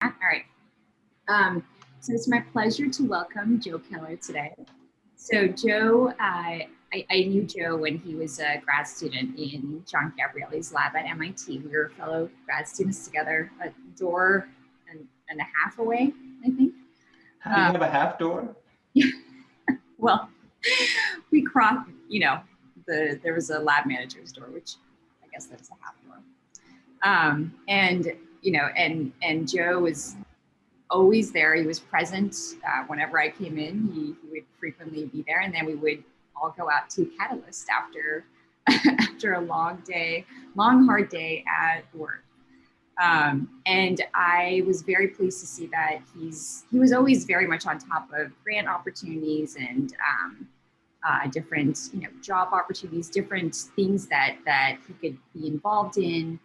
All right. So it's my pleasure to welcome Joe Keller today. So Joe, I knew Joe when he was a grad student in John Gabrielli's lab at MIT. We were fellow grad students together, a door and a half away, I think. How do you have a half door? Well, we crossed, there was a lab manager's door, which I guess that's a half door. And Joe was always there. He was present whenever I came in. He would frequently be there, and then we would all go out to Catalyst after after a long hard day at work. And I was very pleased to see that he was always very much on top of grant opportunities and different job opportunities, different things that he could be involved in.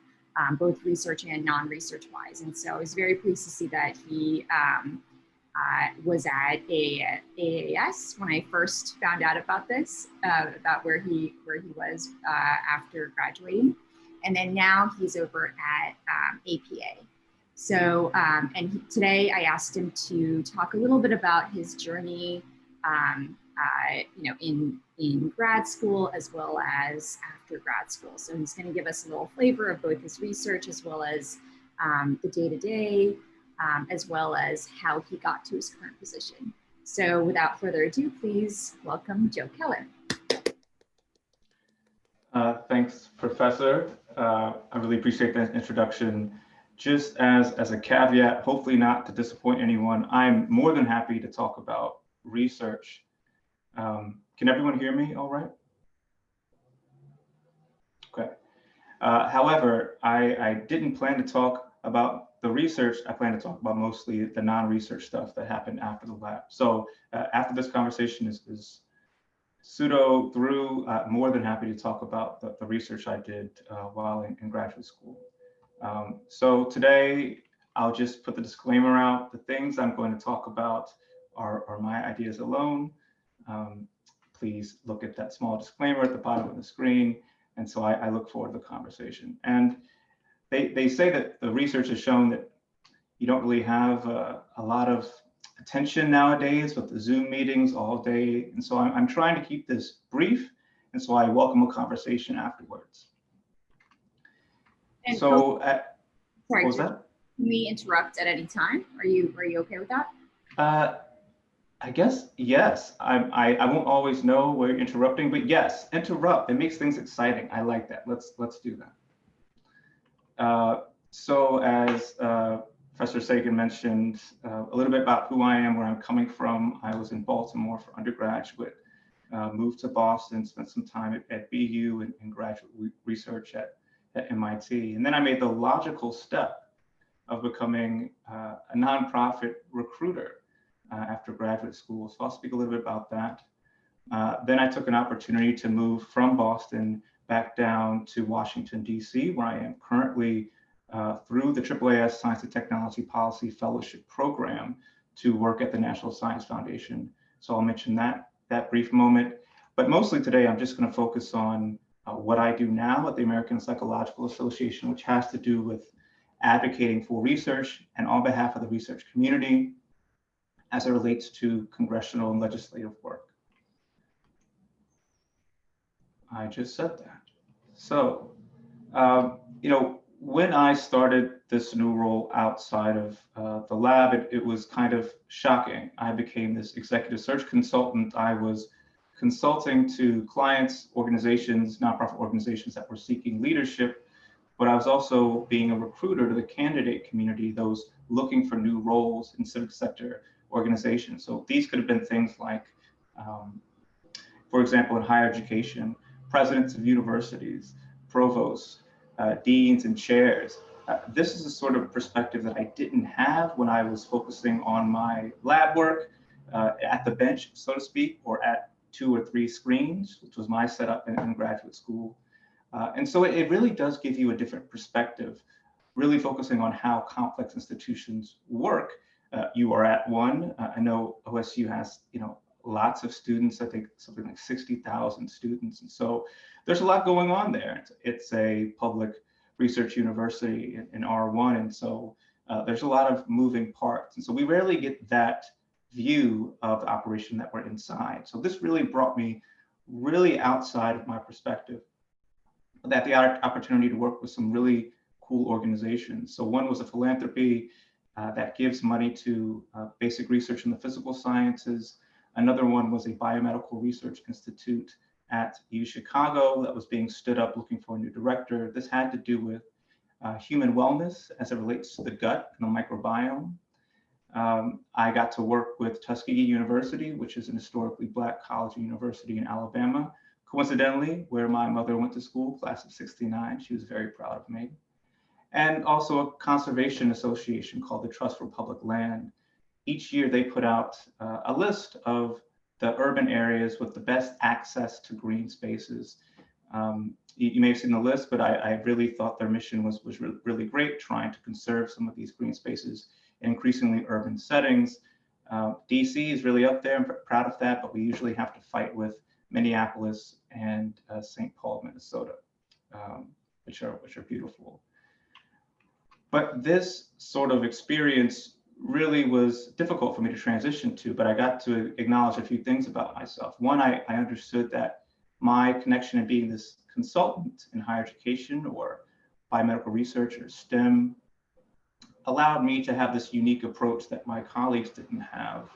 Both research and non-research wise. And so I was very pleased to see that he was at AAAS when I first found out about this, about where he was after graduating. And then now he's over at APA. So, today I asked him to talk a little bit about his journey in grad school as well as after grad school. So he's going to give us a little flavor of both his research as well as the day-to-day, as well as how he got to his current position. So without further ado, please welcome Joe Keller. Thanks, Professor. I really appreciate that introduction. Just as a caveat, hopefully not to disappoint anyone, I'm more than happy to talk about research. Can everyone hear me all right? Okay. However, I didn't plan to talk about the research. I plan to talk about mostly the non-research stuff that happened after the lab. So after this conversation is pseudo through, more than happy to talk about the research I did while in graduate school. So today, I'll just put the disclaimer out. The things I'm going to talk about are my ideas alone. Please look at that small disclaimer at the bottom of the screen. And so I look forward to the conversation. And they say that the research has shown that you don't really have a lot of attention nowadays with the Zoom meetings all day. And so I'm trying to keep this brief. And so I welcome a conversation afterwards. And so, sorry, what was that? Can we interrupt at any time? Are you okay with that? I guess, yes. I won't always know where you're interrupting, but yes, interrupt. It makes things exciting. I like that. Let's do that. So as Professor Sagan mentioned, a little bit about who I am, where I'm coming from. I was in Baltimore for undergraduate, moved to Boston, spent some time at BU and graduate research at MIT. And then I made the logical step of becoming a nonprofit recruiter after graduate school. So I'll speak a little bit about that. Then I took an opportunity to move from Boston back down to Washington, DC, where I am currently through the AAAS Science and Technology Policy Fellowship Program to work at the National Science Foundation. So I'll mention that brief moment. But mostly today, I'm just going to focus on what I do now at the American Psychological Association, which has to do with advocating for research and on behalf of the research community as it relates to congressional and legislative work. I just said that. So, when I started this new role outside of the lab, it was kind of shocking. I became this executive search consultant. I was consulting to clients, organizations, nonprofit organizations that were seeking leadership, but I was also being a recruiter to the candidate community, those looking for new roles in civic sector organizations. So these could have been things like, for example, in higher education, presidents of universities, provosts, deans and chairs. This is a sort of perspective that I didn't have when I was focusing on my lab work at the bench, so to speak, or at 2 or 3 screens, which was my setup in graduate school. And so it really does give you a different perspective, really focusing on how complex institutions work. You are at one. I know OSU has, lots of students. I think something like 60,000 students, and so there's a lot going on there. It's a public research university in R1, and so There's a lot of moving parts. And so we rarely get that view of the operation that we're inside. So this really brought me really outside of my perspective, that the opportunity to work with some really cool organizations. So one was a philanthropy that gives money to basic research in the physical sciences. Another one was a biomedical research institute at U Chicago that was being stood up looking for a new director. This had to do with human wellness as it relates to the gut and the microbiome. I got to work with Tuskegee University, which is an historically Black college and university in Alabama, coincidentally, where my mother went to school, class of '69. She was very proud of me. And also a conservation association called the Trust for Public Land. Each year they put out a list of the urban areas with the best access to green spaces. You may have seen the list, but I really thought their mission was really great, trying to conserve some of these green spaces in increasingly urban settings. DC is really up there. I'm proud of that, but we usually have to fight with Minneapolis and St. Paul, Minnesota, which are beautiful. But this sort of experience really was difficult for me to transition to, but I got to acknowledge a few things about myself. One, I understood that my connection in being this consultant in higher education or biomedical research or STEM allowed me to have this unique approach that my colleagues didn't have.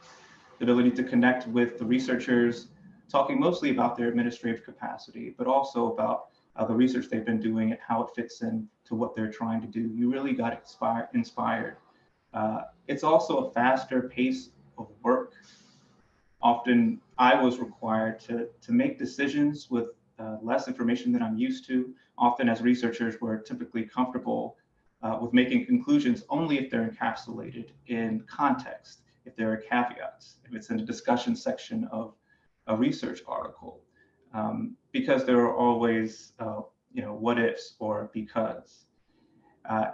The ability to connect with the researchers, talking mostly about their administrative capacity, but also about the research they've been doing and how it fits in to what they're trying to do. You really got inspired. It's also a faster pace of work. Often I was required to make decisions with less information than I'm used to. Often as researchers, we're typically comfortable with making conclusions only if they're encapsulated in context, if there are caveats, if it's in a discussion section of a research article, because there are always what ifs or because.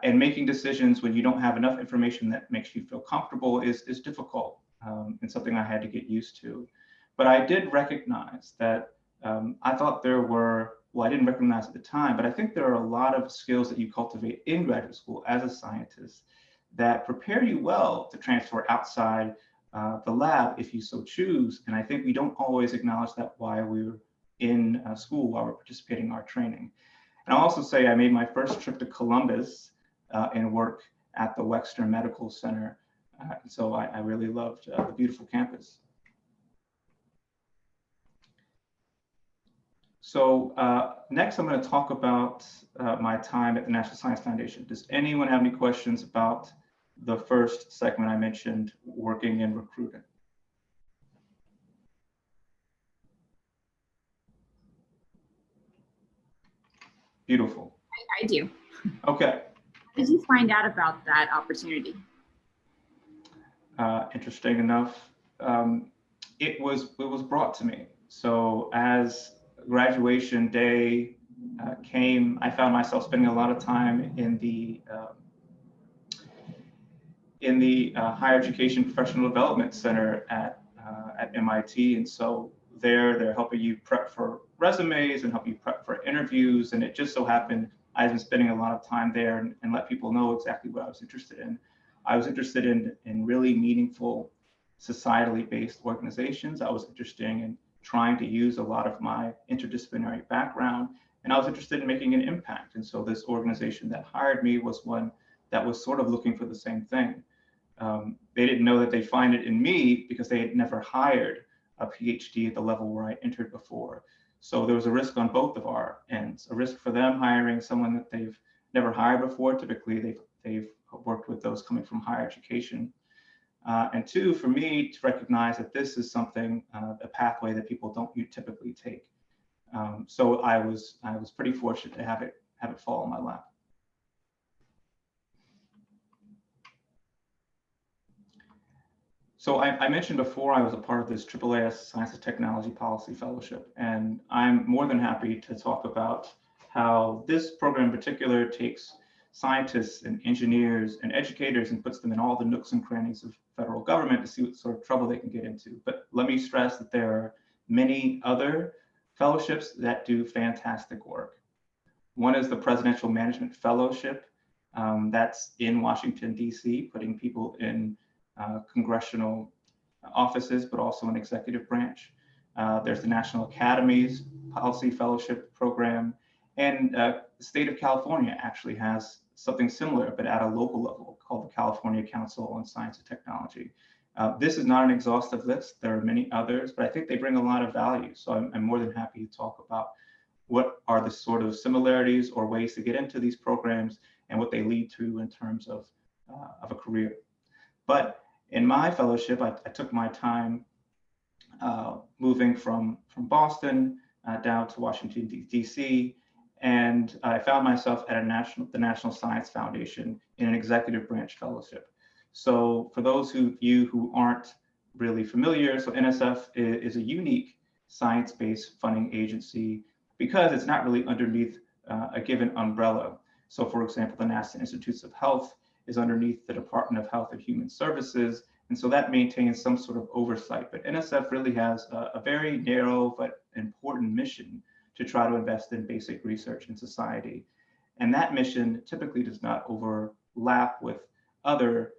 And making decisions when you don't have enough information that makes you feel comfortable is difficult and something I had to get used to. But I did recognize that I thought there were, well, I didn't recognize at the time, but I think there are a lot of skills that you cultivate in graduate school as a scientist that prepare you well to transfer outside the lab if you so choose. And I think we don't always acknowledge that while we're in school, while we're participating in our training. And I'll also say I made my first trip to Columbus and work at the Wexner Medical Center. So I really loved the beautiful campus. So next I'm going to talk about my time at the National Science Foundation. Does anyone have any questions about the first segment I mentioned, working in recruiting? Beautiful. I do. Okay. How did you find out about that opportunity? Interesting enough, it was brought to me. So as graduation day came, I found myself spending a lot of time in the Higher Education Professional Development Center at MIT, and so they're helping you prep for resumes and help you prep for interviews. And it just so happened I've been spending a lot of time there and let people know exactly what I was interested in. I was interested in really meaningful, societally based organizations. I was interested in trying to use a lot of my interdisciplinary background, and I was interested in making an impact. And so this organization that hired me was one that was sort of looking for the same thing. They didn't know that they'd find it in me because they had never hired a PhD at the level where I entered before. So there was a risk on both of our ends, a risk for them hiring someone that they've never hired before. Typically, they've worked with those coming from higher education. And two, for me to recognize that this is something, a pathway that people don't typically take. So I was pretty fortunate to have it fall in my lap. So I mentioned before I was a part of this AAAS Science and Technology Policy Fellowship, and I'm more than happy to talk about how this program in particular takes scientists and engineers and educators and puts them in all the nooks and crannies of federal government to see what sort of trouble they can get into. But let me stress that there are many other fellowships that do fantastic work. One is the Presidential Management Fellowship. That's in Washington, D.C., putting people in congressional offices, but also in executive branch. There's the National Academies Policy Fellowship Program, and the state of California actually has something similar, but at a local level, called the California Council on Science and Technology. This is not an exhaustive list. There are many others, but I think they bring a lot of value. So I'm more than happy to talk about what are the sort of similarities or ways to get into these programs and what they lead to in terms of a career. But in my fellowship, I took my time moving from Boston down to Washington, D.C., and I found myself at the National Science Foundation in an executive branch fellowship. So for those of you who aren't really familiar, so NSF is a unique science-based funding agency because it's not really underneath a given umbrella. So for example, the National Institutes of Health is underneath the Department of Health and Human Services. And so that maintains some sort of oversight. But NSF really has a very narrow but important mission to try to invest in basic research in society. And that mission typically does not overlap with other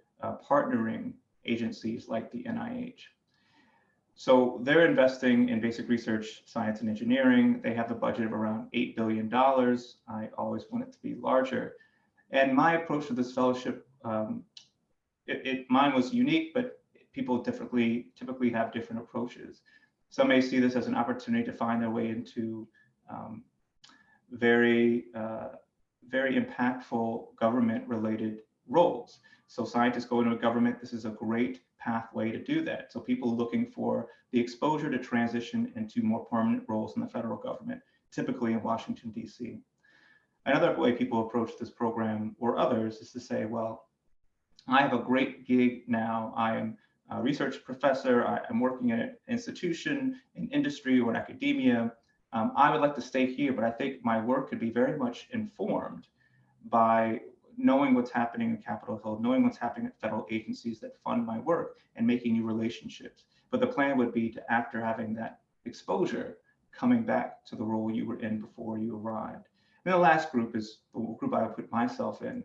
partnering agencies like the NIH. So they're investing in basic research, science, and engineering. They have a budget of around $8 billion. I always want it to be larger. And my approach to this fellowship, mine was unique, but people typically have different approaches. Some may see this as an opportunity to find their way into very impactful government-related roles. So scientists go into a government, this is a great pathway to do that. So people looking for the exposure to transition into more permanent roles in the federal government, typically in Washington, D.C. Another way people approach this program or others is to say, well, I have a great gig now. I am a research professor. I'm working in an institution, in industry, or in academia. I would like to stay here, but I think my work could be very much informed by knowing what's happening in Capitol Hill, knowing what's happening at federal agencies that fund my work, and making new relationships. But the plan would be to, after having that exposure, coming back to the role you were in before you arrived. And the last group is the group I would put myself in,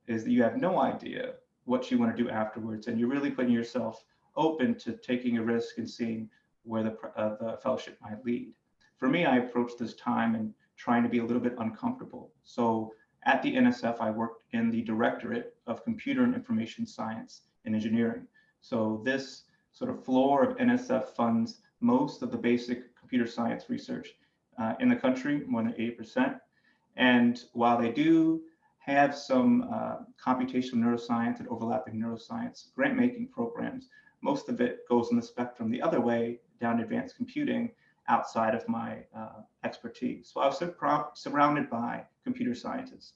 is that you have no idea what you want to do afterwards, and you're really putting yourself open to taking a risk and seeing where the fellowship might lead. For me, I approached this time and trying to be a little bit uncomfortable. So at the NSF, I worked in the Directorate of Computer and Information Science and Engineering. So this sort of floor of NSF funds most of the basic computer science research in the country, more than 80%. And while they do have some computational neuroscience and overlapping neuroscience grant-making programs, most of it goes on the spectrum the other way, down to advanced computing, outside of my expertise. So I was surrounded by computer scientists.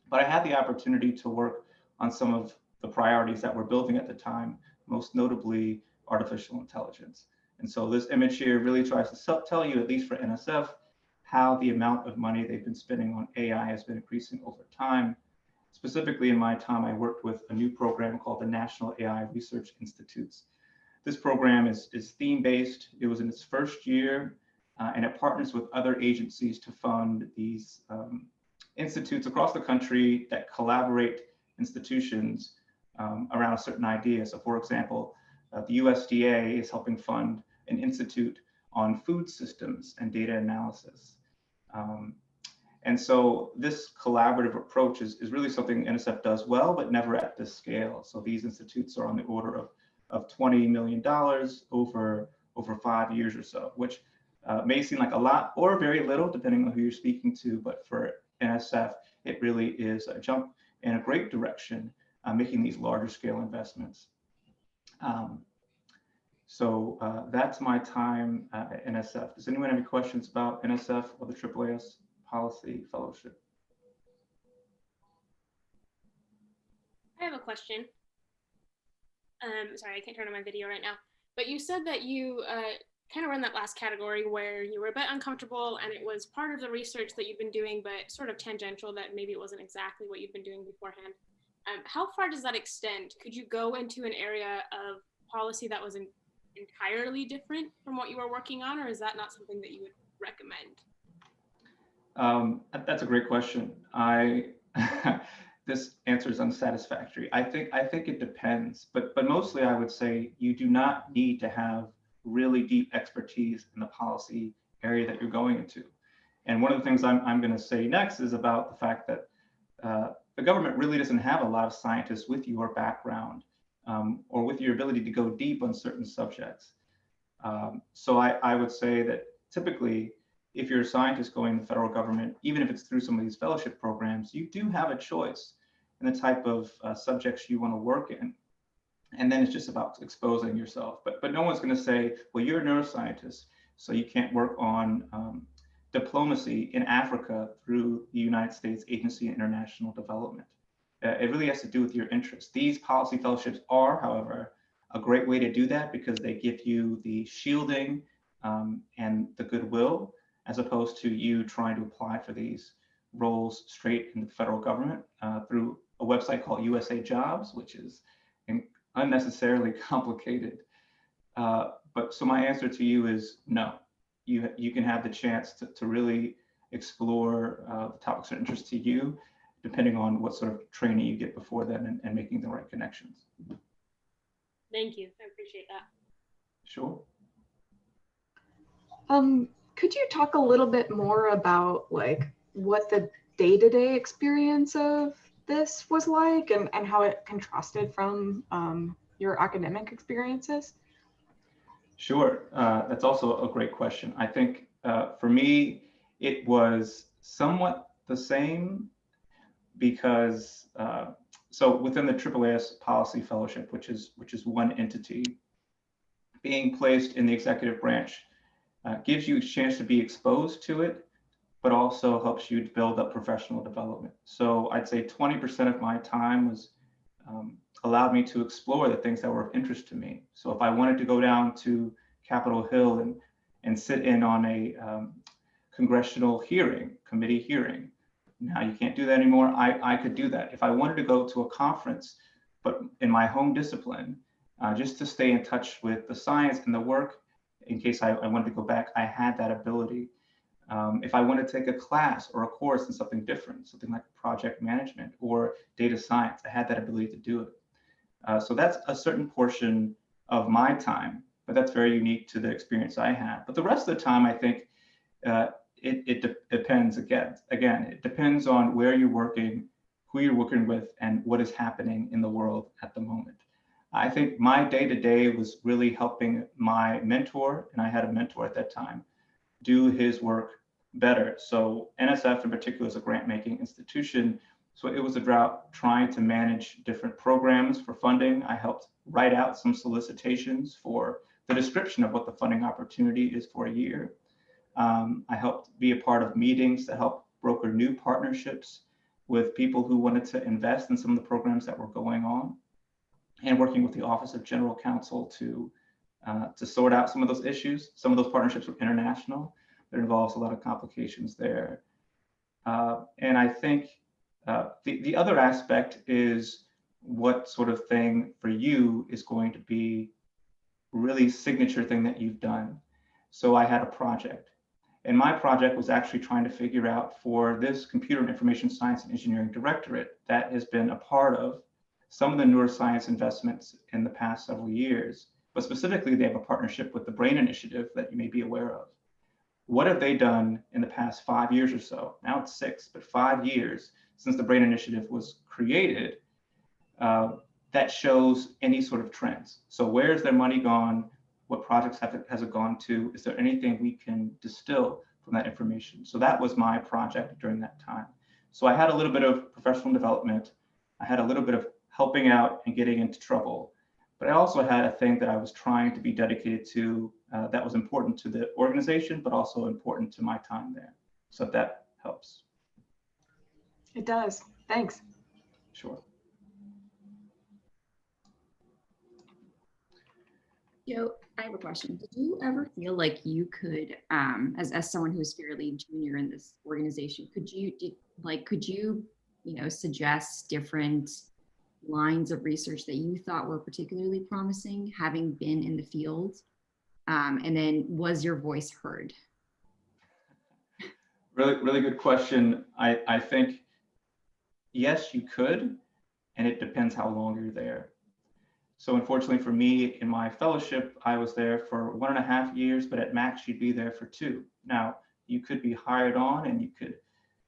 But I had the opportunity to work on some of the priorities that we're building at the time, most notably artificial intelligence. And so this image here really tries to tell you, at least for NSF, how the amount of money they've been spending on AI has been increasing over time. Specifically in my time, I worked with a new program called the National AI Research Institutes. This program is theme-based. It was in its first year, and it partners with other agencies to fund these institutes across the country that collaborate institutions around a certain idea. So for example, the USDA is helping fund an institute on food systems and data analysis. And so this collaborative approach is really something NSF does well, but never at this scale. So these institutes are on the order of $20 million over 5 years or so, which may seem like a lot or very little, depending on who you're speaking to. But for NSF, it really is a jump in a great direction, making these larger scale investments. So that's my time at NSF. Does anyone have any questions about NSF or the AAAS Policy Fellowship? I have a question. Sorry, I can't turn on my video right now. But you said that you kind of run that last category where you were a bit uncomfortable and it was part of the research that you've been doing, but sort of tangential, that maybe it wasn't exactly what you've been doing beforehand. How far does that extend? Could you go into an area of policy that was entirely different from what you were working on, or is that not something that you would recommend? That's a great question. this answer is unsatisfactory. I think it depends, but mostly I would say you do not need to have really deep expertise in the policy area that you're going into. And one of the things I'm going to say next is about the fact that the government really doesn't have a lot of scientists with your background or with your ability to go deep on certain subjects. So I would say that typically, if you're a scientist going in the federal government, even if it's through some of these fellowship programs, you do have a choice in the type of subjects you want to work in. And then it's just about exposing yourself. But no one's going to say, well, you're a neuroscientist, so you can't work on diplomacy in Africa through the United States Agency of International Development. It really has to do with your interests. These policy fellowships are, however, a great way to do that because they give you the shielding and the goodwill, as opposed to you trying to apply for these roles straight in the federal government through a website called USA Jobs, which is unnecessarily complicated. But so my answer to you is no. You can have the chance to really explore the topics of interest to you, depending on what sort of training you get before then and making the right connections. Thank you. I appreciate that. Sure. Could you talk a little bit more about like what the day-to-day experience of this was like and how it contrasted from your academic experiences? Sure. That's also a great question. I think for me, it was somewhat the same because so within the AAAS Policy Fellowship, which is one entity, being placed in the executive branch gives you a chance to be exposed to it, but also helps you to build up professional development. So I'd say 20% of my time was allowed me to explore the things that were of interest to me. So if I wanted to go down to Capitol Hill and sit in on a congressional committee hearing, now you can't do that anymore. I could do that. If I wanted to go to a conference, but in my home discipline, just to stay in touch with the science and the work, in case I wanted to go back, I had that ability. If I wanted to take a class or a course in something different, something like project management or data science, I had that ability to do it. So that's a certain portion of my time, but that's very unique to the experience I had. But the rest of the time, I think it depends again. It depends on where you're working, who you're working with, and what is happening in the world at the moment. I think my day-to-day was really helping my mentor, and I had a mentor at that time, do his work better. So NSF in particular is a grant-making institution. So it was about trying to manage different programs for funding. I helped write out some solicitations for the description of what the funding opportunity is for a year. I helped be a part of meetings to help broker new partnerships with people who wanted to invest in some of the programs that were going on, and working with the Office of General Counsel to sort out some of those issues. Some of those partnerships were international. There involves a lot of complications there. And I think the other aspect is what sort of thing for you is going to be really signature thing that you've done. So I had a project, and my project was actually trying to figure out for this Computer and Information Science and Engineering Directorate that has been a part of some of the neuroscience investments in the past several years, but specifically they have a partnership with the Brain Initiative that you may be aware of. What have they done in the past 5 years or so? Now it's 6, but 5 years since the Brain Initiative was created, that shows any sort of trends. So where's their money gone? What projects has it gone to? Is there anything we can distill from that information? So that was my project during that time. So I had a little bit of professional development. I had a little bit of helping out and getting into trouble. But I also had a thing that I was trying to be dedicated to that was important to the organization, but also important to my time there. So that helps. It does. Thanks. Sure. Joe, I have a question. Did you ever feel like you could, as someone who's fairly junior in this organization, could you suggest different lines of research that you thought were particularly promising, having been in the field? And then was your voice heard? Really good question. I think, yes, you could, and it depends how long you're there. So unfortunately for me, in my fellowship, I was there for 1.5 years, but at max, you'd be there for 2. Now, you could be hired on and you could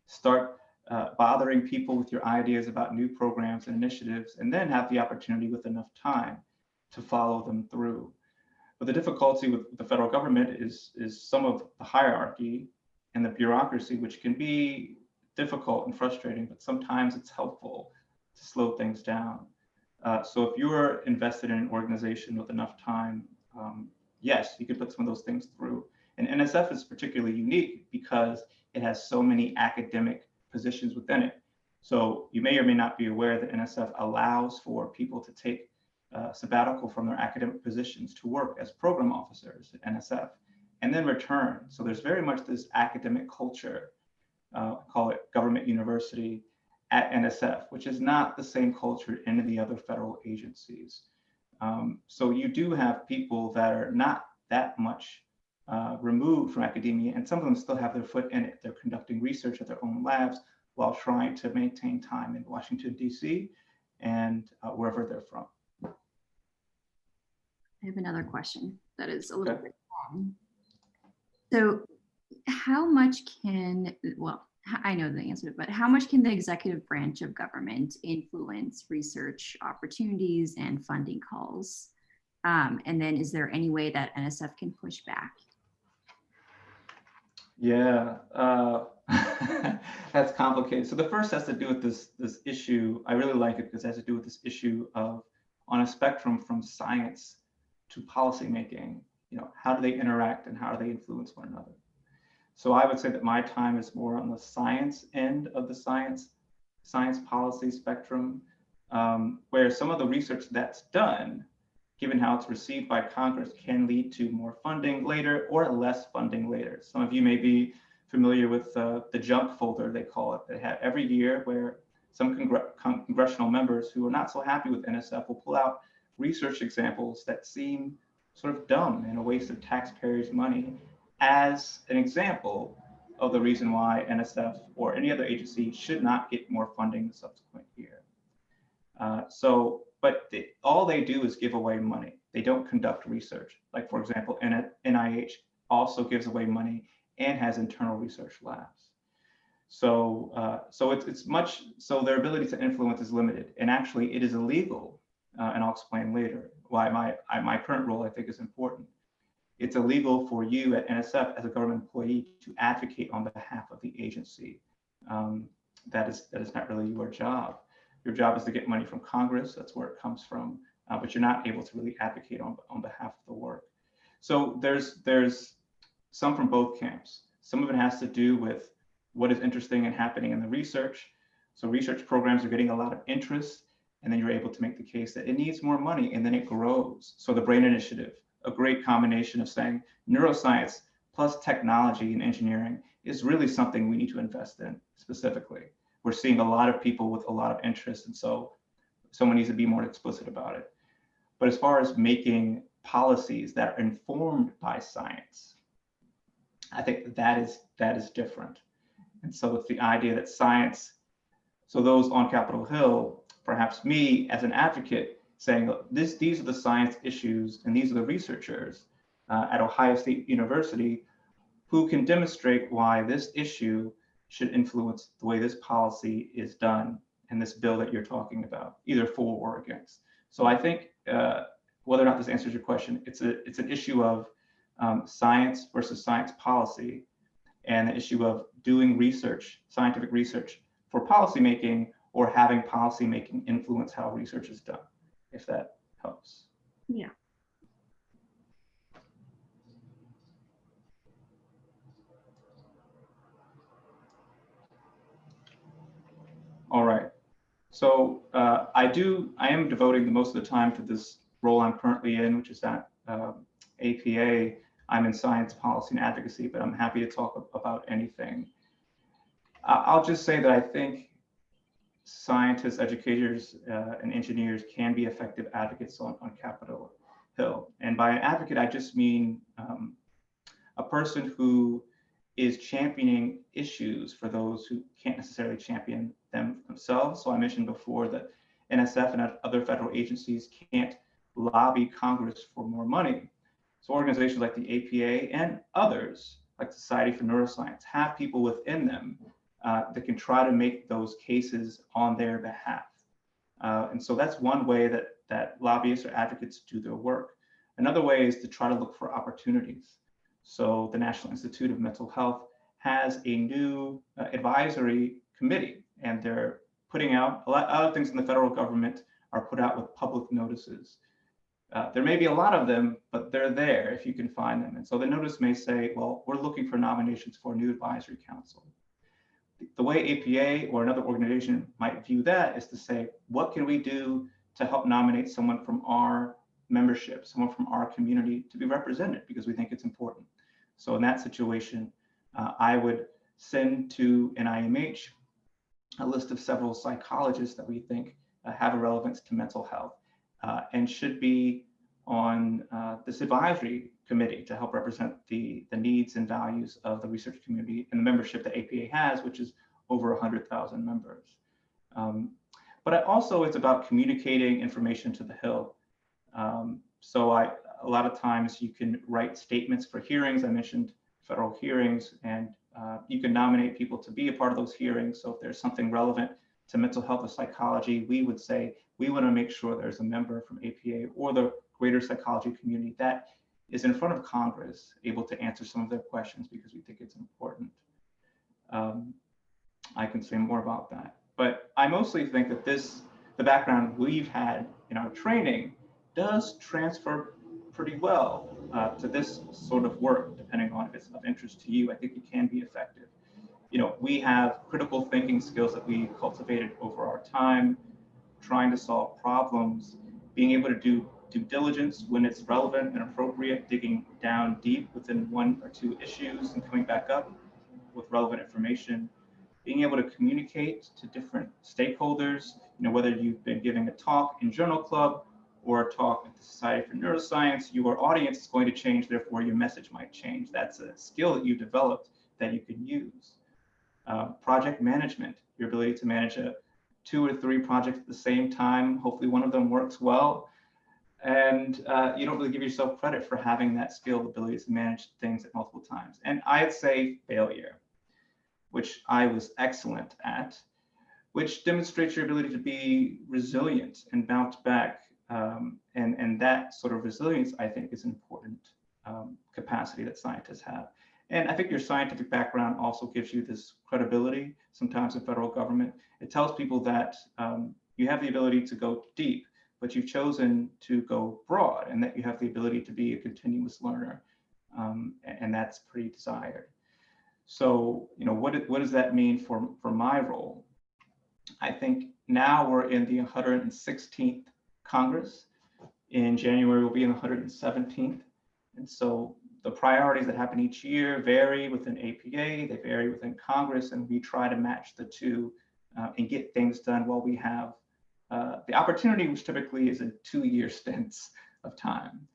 start bothering people with your ideas about new programs and initiatives, and then have the opportunity with enough time to follow them through. But the difficulty with the federal government is some of the hierarchy and the bureaucracy, which can be difficult and frustrating, but sometimes it's helpful to slow things down. So if you're invested in an organization with enough time, yes, you can put some of those things through. And NSF is particularly unique because it has so many academic positions within it. So you may or may not be aware that NSF allows for people to take sabbatical from their academic positions to work as program officers at NSF and then return. So there's very much this academic culture, call it government university, at NSF, which is not the same culture in the other federal agencies. So you do have people that are not that much removed from academia, and some of them still have their foot in it. They're conducting research at their own labs while trying to maintain time in Washington, D.C. and wherever they're from. I have another question that is a little bit long. So how much can, well, I know the answer, but how much can the executive branch of government influence research opportunities and funding calls? And then is there any way that NSF can push back? Yeah, that's complicated. So the first has to do with this issue. I really like it because it has to do with this issue of, on a spectrum from science to policymaking, how do they interact and how do they influence one another? So I would say that my time is more on the science end of the science policy spectrum, where some of the research that's done, given how it's received by Congress, can lead to more funding later or less funding later. Some of you may be familiar with the junk folder, they call it. They have every year where some congressional members who are not so happy with NSF will pull out research examples that seem sort of dumb and a waste of taxpayers' money as an example of the reason why NSF or any other agency should not get more funding the subsequent year. But all they do is give away money. They don't conduct research. Like, for example, NIH also gives away money and has internal research labs. So their ability to influence is limited. And actually, it is illegal. And I'll explain later why my current role, I think, is important. It's illegal for you at NSF as a government employee to advocate on behalf of the agency. That is not really your job. Your job is to get money from Congress. That's where it comes from. But you're not able to really advocate on behalf of the work. So there's some from both camps. Some of it has to do with what is interesting and happening in the research. So research programs are getting a lot of interest, and then you're able to make the case that it needs more money, and then it grows. So the BRAIN Initiative, a great combination of saying neuroscience plus technology and engineering is really something we need to invest in specifically. We're seeing a lot of people with a lot of interest, and so someone needs to be more explicit about it. But as far as making policies that are informed by science, I think that is different. And so it's the idea that science, so those on Capitol Hill, perhaps me as an advocate, saying these are the science issues and these are the researchers at Ohio State University who can demonstrate why this issue should influence the way this policy is done in this bill that you're talking about, either for or against. So I think whether or not this answers your question, it's an issue of science versus science policy, and the issue of doing research, scientific research for policymaking, or having policymaking influence how research is done, if that helps. Yeah. All right. So I am devoting the most of the time to this role I'm currently in, which is at APA. I'm in science policy and advocacy, but I'm happy to talk about anything. I'll just say that I think scientists, educators, and engineers can be effective advocates on Capitol Hill. And by an advocate, I just mean a person who is championing issues for those who can't necessarily champion themselves. So I mentioned before that NSF and other federal agencies can't lobby Congress for more money. So organizations like the APA and others, like Society for Neuroscience, have people within them that can try to make those cases on their behalf. And so that's one way that lobbyists or advocates do their work. Another way is to try to look for opportunities. So the National Institute of Mental Health has a new advisory committee, and they're putting out a lot of things in the federal government are put out with public notices. There may be a lot of them, but they're there if you can find them. And so the notice may say, well, we're looking for nominations for a new advisory council. The way APA or another organization might view that is to say, what can we do to help nominate someone from our membership, someone from our community to be represented, because we think it's important. So in that situation, I would send to NIMH a list of several psychologists that we think have a relevance to mental health and should be on this advisory committee to help represent the needs and values of the research community and the membership that APA has, which is over 100,000 members. But also it's about communicating information to the Hill. So a lot of times you can write statements for hearings. I mentioned federal hearings, and you can nominate people to be a part of those hearings. So if there's something relevant to mental health or psychology, we would say, we want to make sure there's a member from APA or the greater psychology community that is in front of Congress, able to answer some of their questions because we think it's important. I can say more about that, but I mostly think that the background we've had in our training does transfer pretty well to this sort of work, depending on if it's of interest to you. I think it can be effective. You know, we have critical thinking skills that we cultivated over our time, trying to solve problems, being able to do due diligence when it's relevant and appropriate, digging down deep within one or two issues and coming back up with relevant information, being able to communicate to different stakeholders, you know, whether you've been giving a talk in Journal Club or a talk at the Society for Neuroscience, your audience is going to change, therefore your message might change. That's a skill that you developed that you can use. Project management, your ability to manage 2 or 3 projects at the same time. Hopefully one of them works well. And you don't really give yourself credit for having that skill, ability to manage things at multiple times. And I'd say failure, which I was excellent at, which demonstrates your ability to be resilient and bounce back. And that sort of resilience, I think, is an important capacity that scientists have. And I think your scientific background also gives you this credibility, sometimes in federal government. It tells people that you have the ability to go deep, but you've chosen to go broad, and that you have the ability to be a continuous learner. And that's pretty desired. So, you know, what does that mean for my role? I think now we're in the 116th Congress. In January, we'll be in the 117th. And so the priorities that happen each year vary within APA, they vary within Congress, and we try to match the two and get things done while we have the opportunity, which typically is in 2-year stints of time,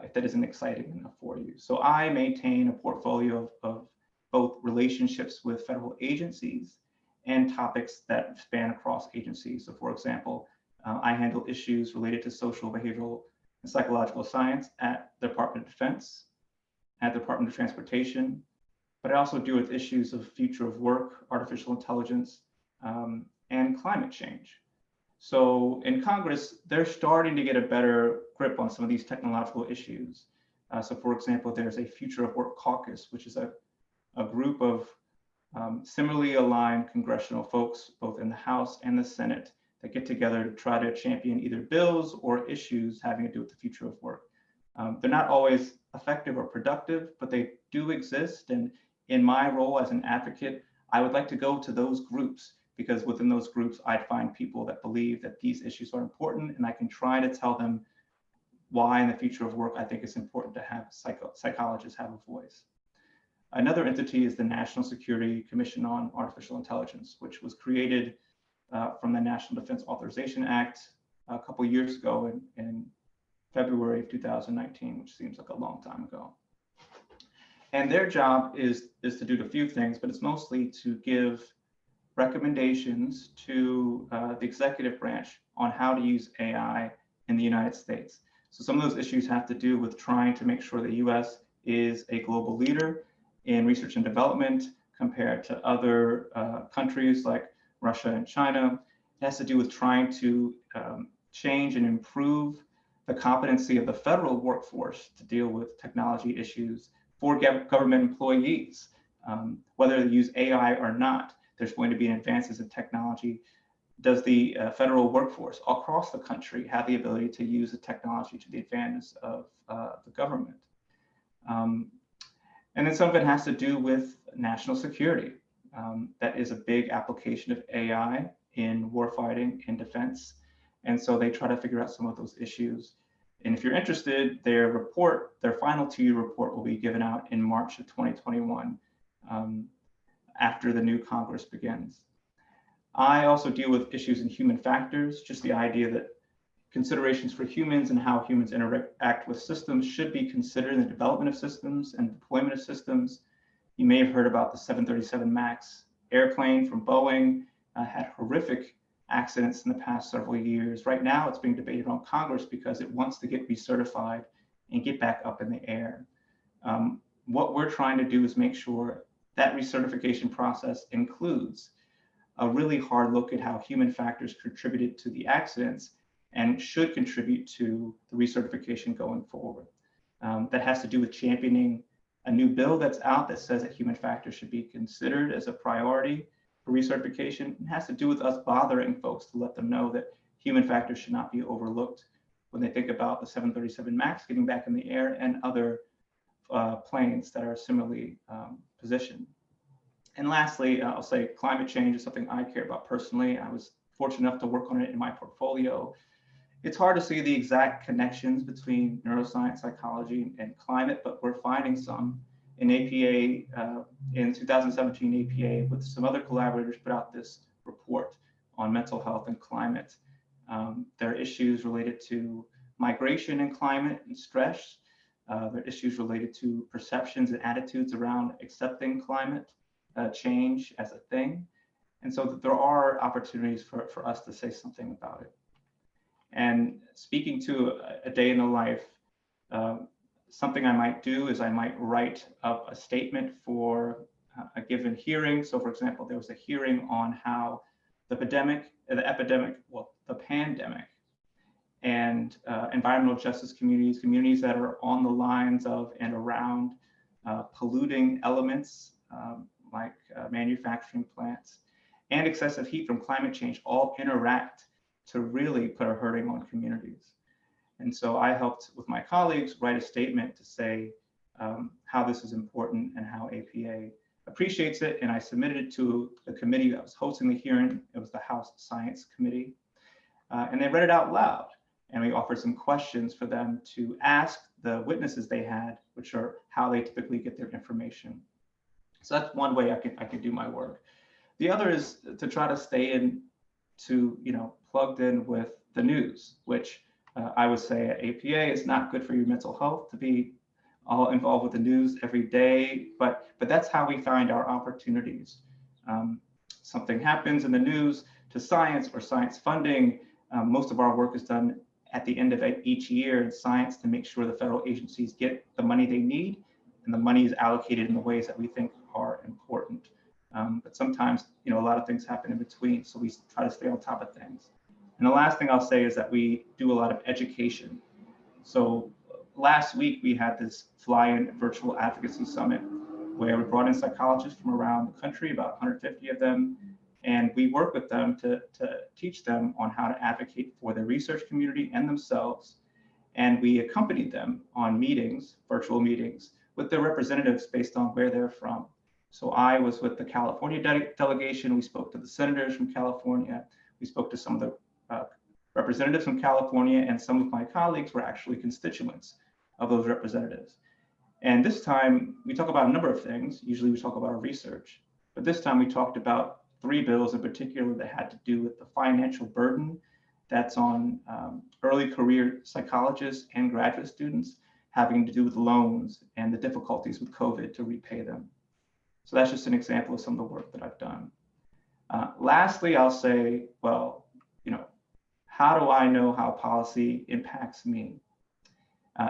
if that isn't exciting enough for you. So I maintain a portfolio of both relationships with federal agencies and topics that span across agencies. So for example, I handle issues related to social, behavioral, and psychological science at the Department of Defense, at the Department of Transportation, but I also deal with issues of future of work, artificial intelligence, and climate change. So in Congress, they're starting to get a better grip on some of these technological issues. So for example, there's a Future of Work Caucus, which is a group of similarly aligned congressional folks, both in the House and the Senate, that get together to try to champion either bills or issues having to do with the future of work. They're not always effective or productive, but they do exist. And in my role as an advocate, I would like to go to those groups, because within those groups, I'd find people that believe that these issues are important, and I can try to tell them why in the future of work I think it's important to have psychologists have a voice. Another entity is the National Security Commission on Artificial Intelligence, which was created from the National Defense Authorization Act a couple of years ago in February of 2019, which seems like a long time ago. And their job is to do a few things, but it's mostly to give recommendations to the executive branch on how to use AI in the United States. So some of those issues have to do with trying to make sure the US is a global leader in research and development compared to other countries like Russia and China. It has to do with trying to change and improve the competency of the federal workforce to deal with technology issues for government employees. Whether they use AI or not, there's going to be advances in technology. Does the federal workforce across the country have the ability to use the technology to the advantage of the government? And then some of it has to do with national security. That is a big application of AI in warfighting and defense. And so they try to figure out some of those issues. And if you're interested, their report, their final 2-year report will be given out in March of 2021 after the new Congress begins. I also deal with issues in human factors, just the idea that considerations for humans and how humans interact with systems should be considered in the development of systems and deployment of systems. You may have heard about the 737 MAX airplane from Boeing, had horrific accidents in the past several years. Right now, it's being debated on Congress because it wants to get recertified and get back up in the air. What we're trying to do is make sure that recertification process includes a really hard look at how human factors contributed to the accidents and should contribute to the recertification going forward. That has to do with championing a new bill that's out that says that human factors should be considered as a priority for recertification. It has to do with us bothering folks to let them know that human factors should not be overlooked when they think about the 737 MAX getting back in the air and other planes that are similarly positioned. And lastly, I'll say climate change is something I care about personally. I was fortunate enough to work on it in my portfolio. It's hard to see the exact connections between neuroscience, psychology, and climate, but we're finding some. In APA, in 2017, APA with some other collaborators put out this report on mental health and climate. There are issues related to migration and climate and stress. There are issues related to perceptions and attitudes around accepting climate change as a thing. And so there are opportunities for us to say something about it. And speaking to a day in the life, something I might do is I might write up a statement for a given hearing. So for example, there was a hearing on how the pandemic and environmental justice communities that are on the lines of and around polluting elements like manufacturing plants and excessive heat from climate change all interact to really put a hurting on communities. And so I helped with my colleagues write a statement to say how this is important and how APA appreciates it. And I submitted it to the committee that was hosting the hearing. It was the House Science Committee. And they read it out loud. And we offered some questions for them to ask the witnesses they had, which are how they typically get their information. So that's one way I can do my work. The other is to try to stay plugged in with the news, which I would say at APA is not good for your mental health to be all involved with the news every day, but that's how we find our opportunities. Something happens in the news to science or science funding. Most of our work is done at the end of each year in science to make sure the federal agencies get the money they need and the money is allocated in the ways that we think are important. But sometimes, a lot of things happen in between, so we try to stay on top of things. And the last thing I'll say is that we do a lot of education. So last week we had this fly-in virtual advocacy summit where we brought in psychologists from around the country, about 150 of them, and we work with them to teach them on how to advocate for the research community and themselves. And we accompanied them on meetings, virtual meetings, with their representatives based on where they're from. So I was with the California delegation. We spoke to the senators from California. We spoke to some of the representatives from California, and some of my colleagues were actually constituents of those representatives. And this time we talk about a number of things. Usually we talk about our research, but this time we talked about 3 bills in particular that had to do with the financial burden that's on early career psychologists and graduate students, having to do with loans and the difficulties with COVID to repay them. So that's just an example of some of the work that I've done. Lastly, I'll say, well, how do I know how policy impacts me?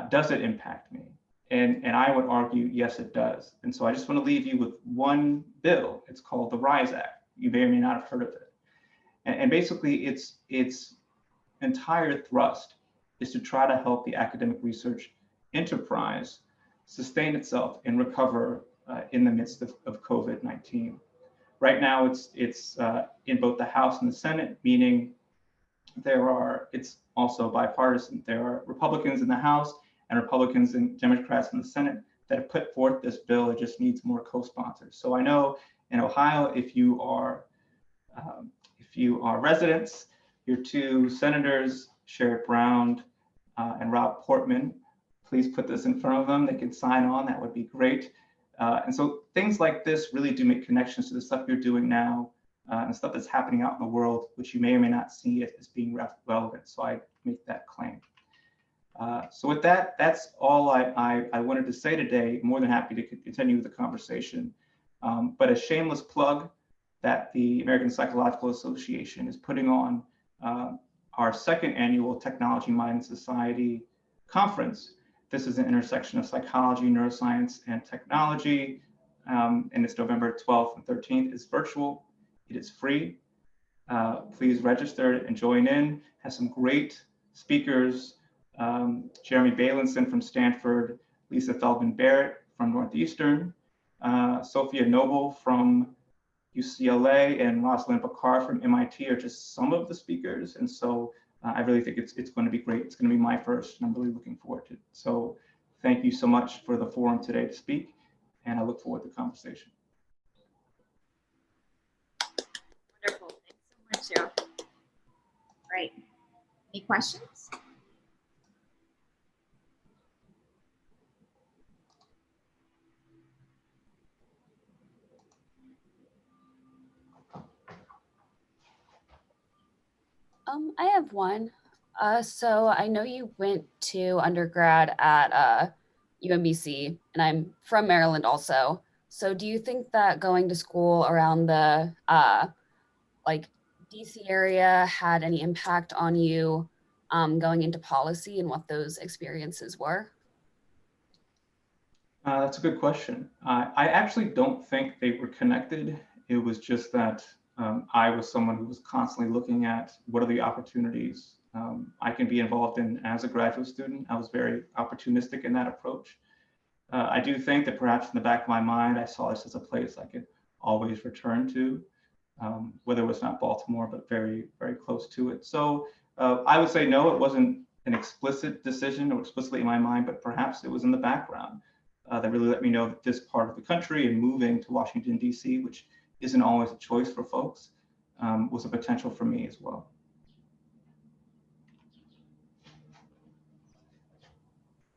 Does it impact me? And I would argue, yes, it does. And so I just want to leave you with one bill. It's called the RISE Act. You may or may not have heard of it. And basically, its entire thrust is to try to help the academic research enterprise sustain itself and recover in the midst of COVID-19. Right now, it's in both the House and the Senate, meaning it's also bipartisan. There are Republicans in the House and Republicans and Democrats in the Senate that have put forth this bill. It just needs more co-sponsors. So I know in Ohio, if you are residents, your two senators, Sherrod Brown and Rob Portman, please put this in front of them. They can sign on. That would be great. And so things like this really do make connections to the stuff you're doing now and stuff that's happening out in the world, which you may or may not see it as being relevant. So I make that claim. So with that, that's all I wanted to say today. More than happy to continue the conversation. But a shameless plug that the American Psychological Association is putting on our second annual Technology, Mind, and Society conference. This is an intersection of psychology, neuroscience, and technology. And it's November 12th and 13th. It's virtual. It is free. Please register and join in. Has some great speakers. Jeremy Bailenson from Stanford, Lisa Feldman Barrett from Northeastern, Sophia Noble from UCLA, and Rosalind Bakar from MIT are just some of the speakers. And so I really think it's going to be great. It's going to be my first, and I'm really looking forward to it. So thank you so much for the forum today to speak, and I look forward to the conversation. Wonderful. Thanks so much, Joe. Great. Any questions? I have one. So I know you went to undergrad at UMBC, and I'm from Maryland also. So do you think that going to school around the like DC area had any impact on you going into policy and what those experiences were? That's a good question. I actually don't think they were connected. It was just that I was someone who was constantly looking at what are the opportunities I can be involved in as a graduate student. I was very opportunistic in that approach. I do think that perhaps in the back of my mind, I saw this as a place I could always return to, whether it was not Baltimore, but very, very close to it. So I would say no, it wasn't an explicit decision or explicitly in my mind, but perhaps it was in the background that really let me know that this part of the country and moving to Washington, D.C., which isn't always a choice for folks, was a potential for me as well.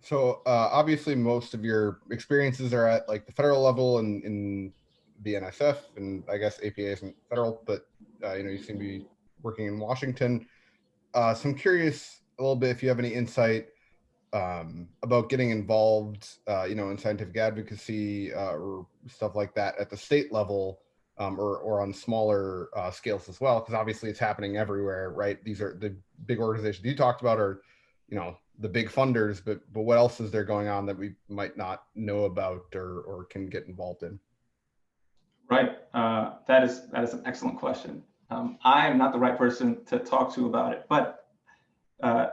So obviously most of your experiences are at like the federal level and in the NSF, and I guess APA isn't federal, but you seem to be working in Washington. So I'm curious a little bit if you have any insight about getting involved, in scientific advocacy or stuff like that at the state level, or on smaller scales as well, because obviously it's happening everywhere, right? These are the big organizations you talked about are, the big funders, but what else is there going on that we might not know about or can get involved in? Right, that is an excellent question. I am not the right person to talk to about it, but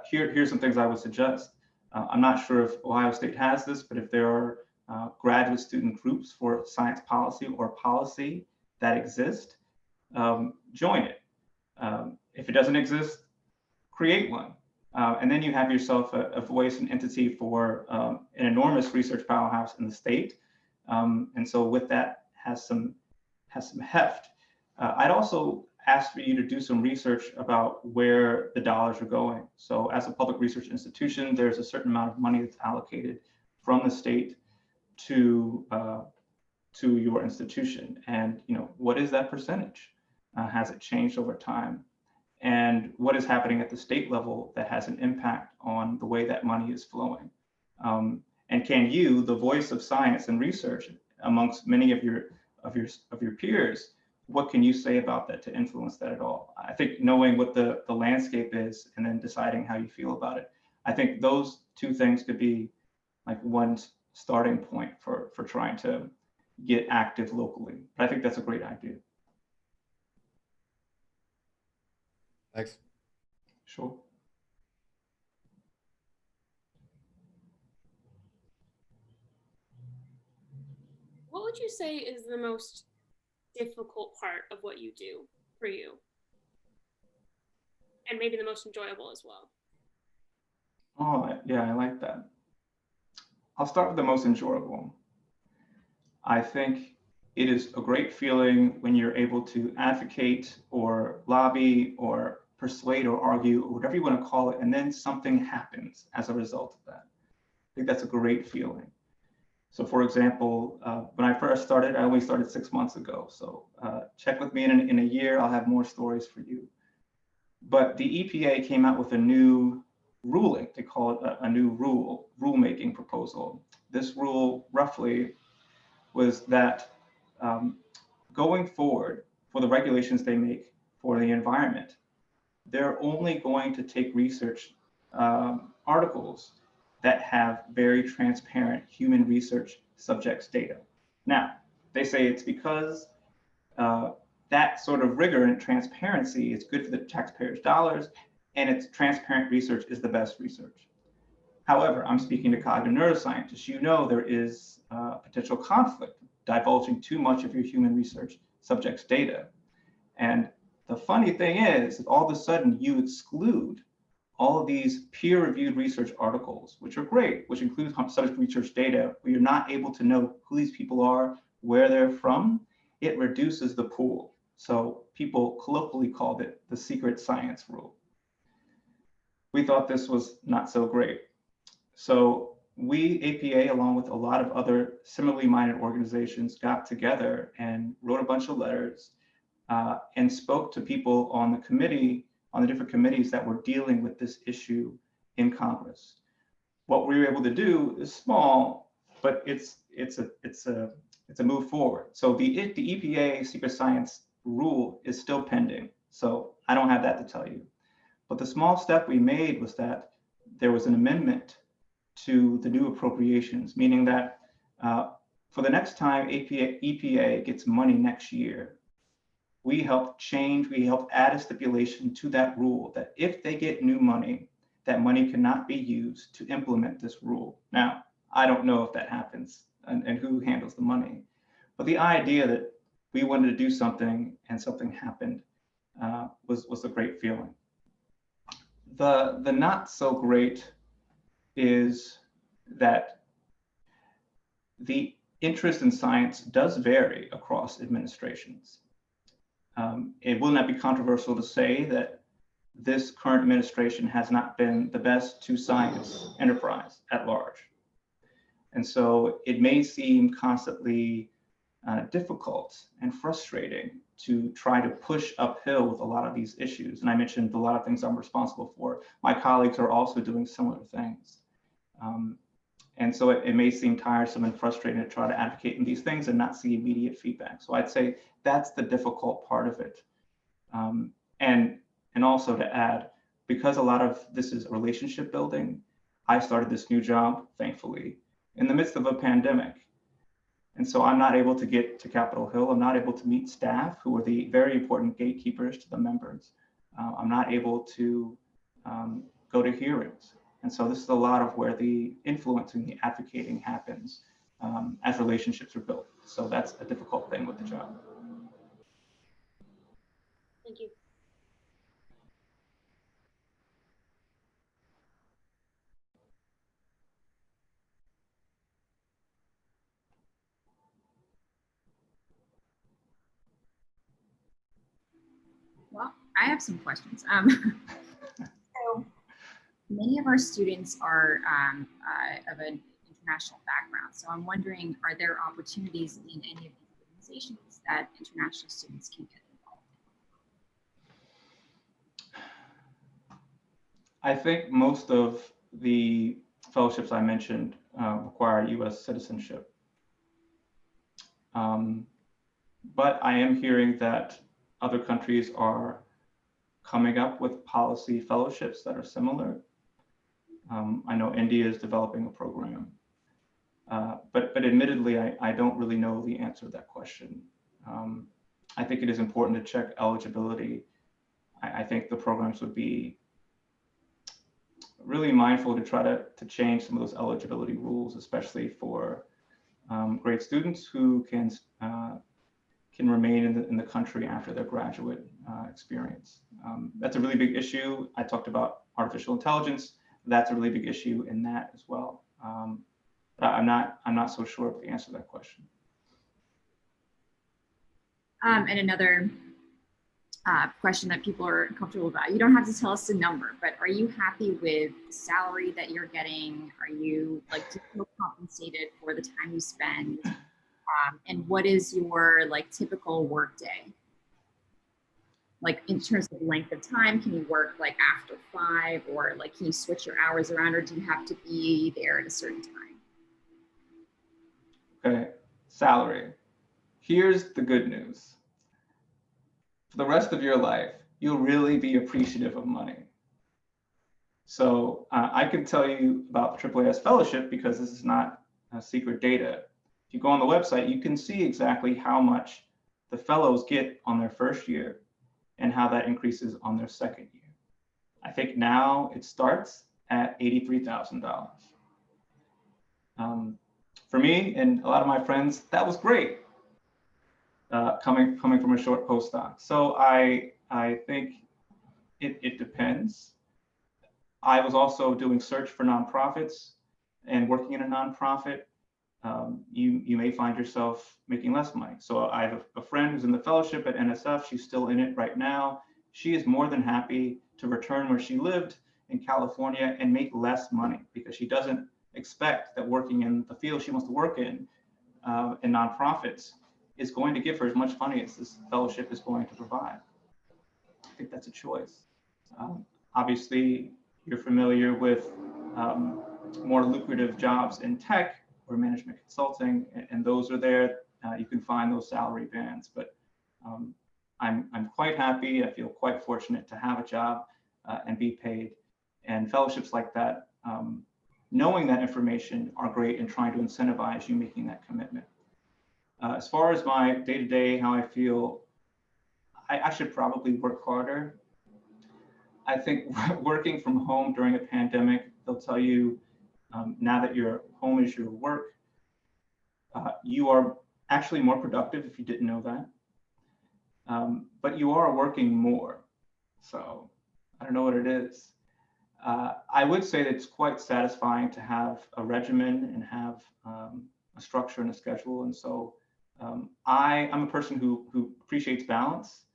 here's some things I would suggest. I'm not sure if Ohio State has this, but if there are graduate student groups for science policy or policy that exist, join it. If it doesn't exist, create one. And then you have yourself a voice and entity for an enormous research powerhouse in the state. And so with that has some heft. I'd also ask for you to do some research about where the dollars are going. So as a public research institution, there's a certain amount of money that's allocated from the state to your institution. And what is that percentage? Has it changed over time? And what is happening at the state level that has an impact on the way that money is flowing? And can you, the voice of science and research amongst many of your peers, what can you say about that to influence that at all? I think knowing what the landscape is and then deciding how you feel about it. I think those two things could be like one starting point for trying to get active locally. But I think that's a great idea. Thanks. Sure. What would you say is the most difficult part of what you do for you? And maybe the most enjoyable as well. Oh, yeah, I like that. I'll start with the most enjoyable. I think it is a great feeling when you're able to advocate or lobby or persuade or argue or whatever you want to call it, and then something happens as a result of that. I think that's a great feeling. So for example, when I first started, I only started 6 months ago. So check with me in a year, I'll have more stories for you. But the EPA came out with a new ruling. They call it a new rulemaking proposal. This rule roughly was that going forward for the regulations they make for the environment, they're only going to take research articles that have very transparent human research subjects data. Now, they say it's because that sort of rigor and transparency is good for the taxpayers' dollars, and it's transparent research is the best research. However, I'm speaking to cognitive neuroscientists. You know there is potential conflict divulging too much of your human research subjects' data. And the funny thing is, all of a sudden you exclude all of these peer-reviewed research articles, which are great, which include subject research data, where you're not able to know who these people are, where they're from. It reduces the pool. So people colloquially called it the secret science rule. We thought this was not so great. So we, APA, along with a lot of other similarly minded organizations, got together and wrote a bunch of letters and spoke to people on the committee, on the different committees that were dealing with this issue in Congress. What we were able to do is small, but it's a move forward. So the EPA secret science rule is still pending. So I don't have that to tell you. But the small step we made was that there was an amendment to the new appropriations, meaning that for the next time EPA gets money next year, we helped add a stipulation to that rule that if they get new money, that money cannot be used to implement this rule. Now, I don't know if that happens and who handles the money, but the idea that we wanted to do something and something happened was a great feeling. The not so great is that the interest in science does vary across administrations. It will not be controversial to say that this current administration has not been the best to science enterprise at large. And so it may seem constantly difficult and frustrating to try to push uphill with a lot of these issues. And I mentioned a lot of things I'm responsible for. My colleagues are also doing similar things. And so it may seem tiresome and frustrating to try to advocate in these things and not see immediate feedback. So I'd say that's the difficult part of it. And also to add, because a lot of this is relationship building, I started this new job, thankfully, in the midst of a pandemic. And so I'm not able to get to Capitol Hill. I'm not able to meet staff who are the very important gatekeepers to the members. I'm not able to go to hearings. And so this is a lot of where the influencing, the advocating happens as relationships are built. So that's a difficult thing with the job. Thank you. Well, I have some questions. So many of our students are of an international background. So I'm wondering, are there opportunities in any of these organizations that international students can get involved in? I think most of the fellowships I mentioned require US citizenship. But I am hearing that other countries are coming up with policy fellowships that are similar. I know India is developing a program. But admittedly, I don't really know the answer to that question. I think it is important to check eligibility. I think the programs would be really mindful to try to change some of those eligibility rules, especially for grade students who can remain in the country after their graduate experience. That's a really big issue. I talked about artificial intelligence. That's a really big issue in that as well. But I'm not so sure of the answer to that question. And another question that people are comfortable about. You don't have to tell us the number, but are you happy with the salary that you're getting? Are you like, do you feel compensated for the time you spend? And what is your like typical work day? Like in terms of length of time, can you work like after 5, or like can you switch your hours around, or do you have to be there at a certain time? Okay, salary. Here's the good news. For the rest of your life, you'll really be appreciative of money. So I can tell you about the AAAS fellowship because this is not secret data. If you go on the website, you can see exactly how much the fellows get on their first year and how that increases on their second year. I think now it starts at $83,000. For me and a lot of my friends, that was great. Coming from a short postdoc. So I think it depends. I was also doing search for nonprofits and working in a nonprofit. You may find yourself making less money. So I have a friend who's in the fellowship at NSF. She's still in it right now. She is more than happy to return where she lived in California and make less money because she doesn't expect that working in the field she wants to work in nonprofits is going to give her as much money as this fellowship is going to provide. I think that's a choice. Obviously, you're familiar with more lucrative jobs in tech or management consulting, and those are there. You can find those salary bands, but I'm quite happy. I feel quite fortunate to have a job and be paid. And fellowships like that, knowing that information, are great in trying to incentivize you making that commitment. As far as my day-to-day, how I feel, I should probably work harder. I think working from home during a pandemic, they'll tell you now that your home is your work, you are actually more productive if you didn't know that. But you are working more. So I don't know what it is. I would say that it's quite satisfying to have a regimen and have a structure and a schedule. And so I'm a person who appreciates balance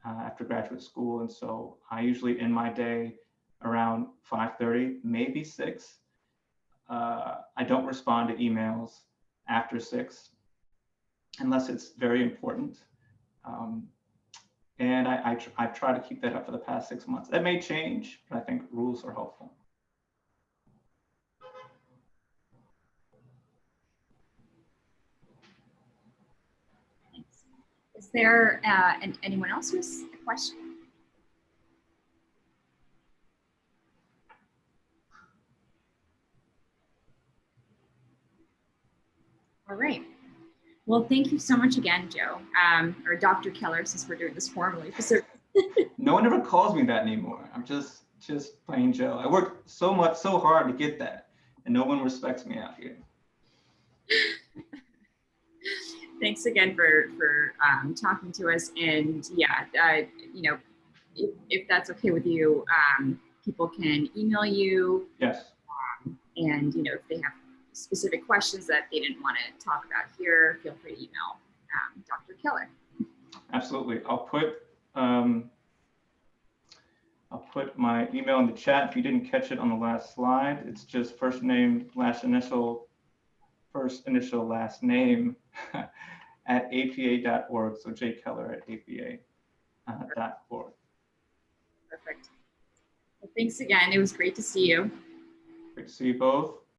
after graduate school. And so I usually end my day around 5:30, maybe 6. I don't respond to emails after 6 unless it's very important. And I've tried to keep that up for the past 6 months. That may change, but I think rules are helpful. Is there anyone else who has a question? All right. Well, thank you so much again, Joe, or Dr. Keller, since we're doing this formally. No one ever calls me that anymore. I'm just plain Joe. I worked so hard to get that, and no one respects me out here. Thanks again for talking to us. And yeah, you know, if that's okay with you, people can email you. Yes. And you know, if they have specific questions that they didn't want to talk about here, feel free to email Dr. Keller. Absolutely. I'll put my email in the chat. If you didn't catch it on the last slide, it's just first name, last initial, first initial, last name at apa.org. So jkeller at apa.org. Perfect. Well, thanks again. It was great to see you. Great to see you both.